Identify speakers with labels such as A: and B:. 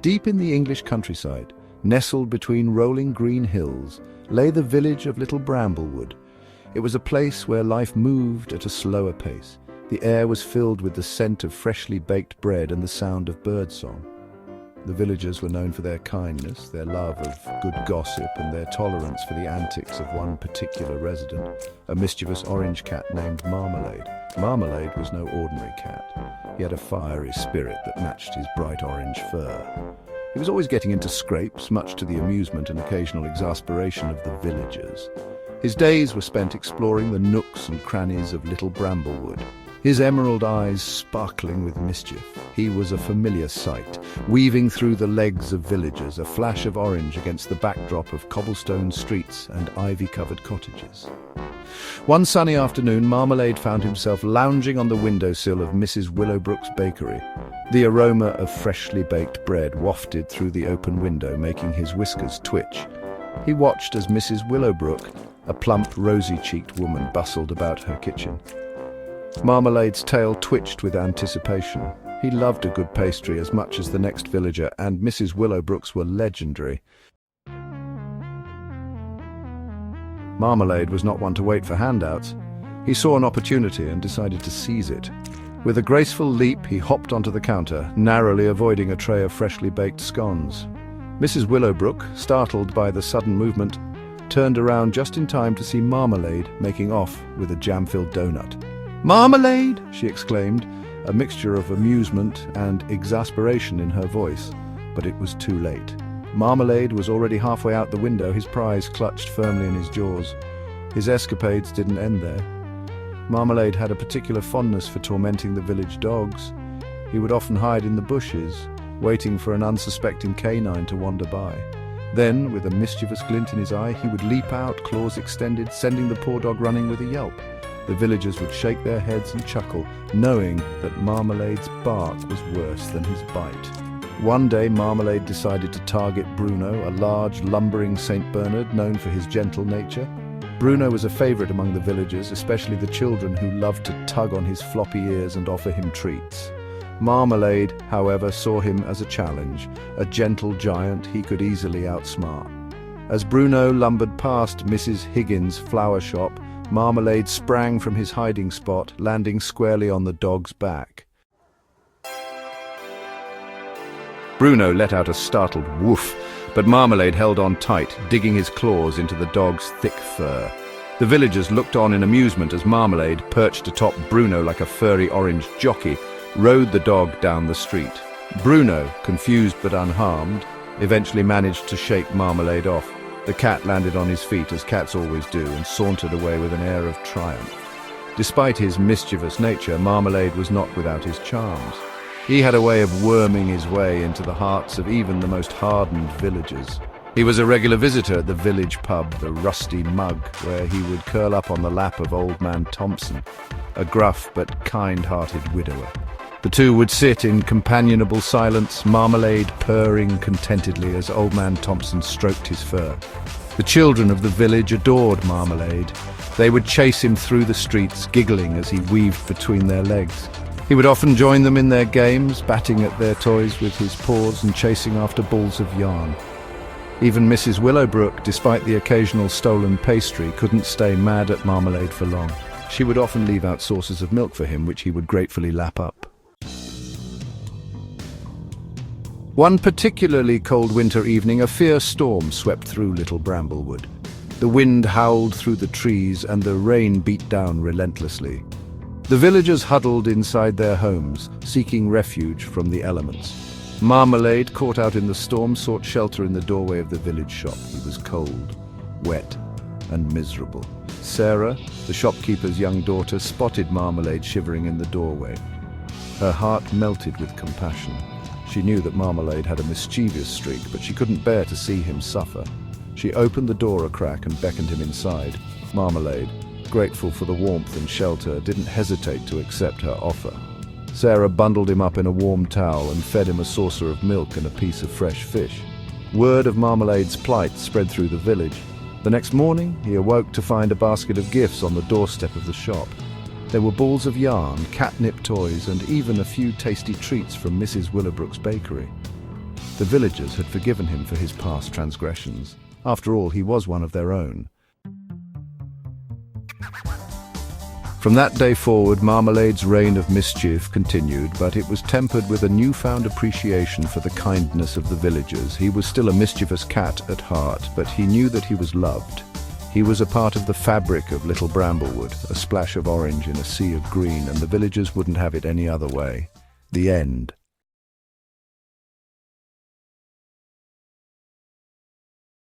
A: Deep in the English countryside, nestled between rolling green hills, lay the village of Little Bramblewood. It was a place where life moved at a slower pace. The air was filled with the scent of freshly baked bread and the sound of birdsong. The villagers were known for their kindness, their love of good gossip, and their tolerance for the antics of one particular resident, a mischievous orange cat named Marmalade. Marmalade was no ordinary cat. He had a fiery spirit that matched his bright orange fur. He was always getting into scrapes, much to the amusement and occasional exasperation of the villagers. His days were spent exploring the nooks and crannies of Little Bramblewood, his emerald eyes sparkling with mischief. He was a familiar sight, weaving through the legs of villagers, a flash of orange against the backdrop of cobblestone streets and ivy-covered cottages. One sunny afternoon, Marmalade found himself lounging on the windowsill of Mrs. Willowbrook's bakery. The aroma of freshly baked bread wafted through the open window, making his whiskers twitch. He watched as Mrs. Willowbrook, a plump, rosy-cheeked woman, bustled about her kitchen. Marmalade's tail twitched with anticipation. He loved a good pastry as much as the next villager, and Mrs. Willowbrook's were legendary. Marmalade was not one to wait for handouts. He saw an opportunity and decided to seize it. With a graceful leap, he hopped onto the counter, narrowly avoiding a tray of freshly baked scones. Mrs. Willowbrook, startled by the sudden movement, turned around just in time to see Marmalade making off with a jam-filled donut. "Marmalade!" she exclaimed, a mixture of amusement and exasperation in her voice. But it was too late. Marmalade was already halfway out the window, his prize clutched firmly in his jaws. His escapades didn't end there. Marmalade had a particular fondness for tormenting the village dogs. He would often hide in the bushes, waiting for an unsuspecting canine to wander by. Then, with a mischievous glint in his eye, he would leap out, claws extended, sending the poor dog running with a yelp. The villagers would shake their heads and chuckle, knowing that Marmalade's bark was worse than his bite. One day, Marmalade decided to target Bruno, a large, lumbering St. Bernard known for his gentle nature. Bruno was a favorite among the villagers, especially the children who loved to tug on his floppy ears and offer him treats. Marmalade, however, saw him as a challenge, a gentle giant he could easily outsmart. As Bruno lumbered past Mrs. Higgins' flower shop, Marmalade sprang from his hiding spot, landing squarely on the dog's back. Bruno let out a startled woof, but Marmalade held on tight, digging his claws into the dog's thick fur. The villagers looked on in amusement as Marmalade, perched atop Bruno like a furry orange jockey, rode the dog down the street. Bruno, confused but unharmed, eventually managed to shake Marmalade off. The cat landed on his feet, as cats always do, and sauntered away with an air of triumph. Despite his mischievous nature, Marmalade was not without his charms. He had a way of worming his way into the hearts of even the most hardened villagers. He was a regular visitor at the village pub, the Rusty Mug, where he would curl up on the lap of Old Man Thompson, a gruff but kind-hearted widower. The two would sit in companionable silence, Marmalade purring contentedly as Old Man Thompson stroked his fur. The children of the village adored Marmalade. They would chase him through the streets, giggling as he weaved between their legs. He would often join them in their games, batting at their toys with his paws and chasing after balls of yarn. Even Mrs. Willowbrook, despite the occasional stolen pastry, couldn't stay mad at Marmalade for long. She would often leave out saucers of milk for him, which he would gratefully lap up. One particularly cold winter evening, a fierce storm swept through Little Bramblewood. The wind howled through the trees and the rain beat down relentlessly. The villagers huddled inside their homes, seeking refuge from the elements. Marmalade, caught out in the storm, sought shelter in the doorway of the village shop. He was cold, wet, and miserable. Sarah, the shopkeeper's young daughter, spotted Marmalade shivering in the doorway. Her heart melted with compassion. She knew that Marmalade had a mischievous streak, but she couldn't bear to see him suffer. She opened the door a crack and beckoned him inside. Marmalade, grateful for the warmth and shelter, didn't hesitate to accept her offer. Sarah bundled him up in a warm towel and fed him a saucer of milk and a piece of fresh fish. Word of Marmalade's plight spread through the village. The next morning, he awoke to find a basket of gifts on the doorstep of the shop. There were balls of yarn, catnip toys, and even a few tasty treats from Mrs. Willowbrook's bakery. The villagers had forgiven him for his past transgressions. After all, he was one of their own. From that day forward, Marmalade's reign of mischief continued, but it was tempered with a newfound appreciation for the kindness of the villagers. He was still a mischievous cat at heart, but he knew that he was loved. He was a part of the fabric of Little Bramblewood, a splash of orange in a sea of green, and the villagers wouldn't have it any other way. The end.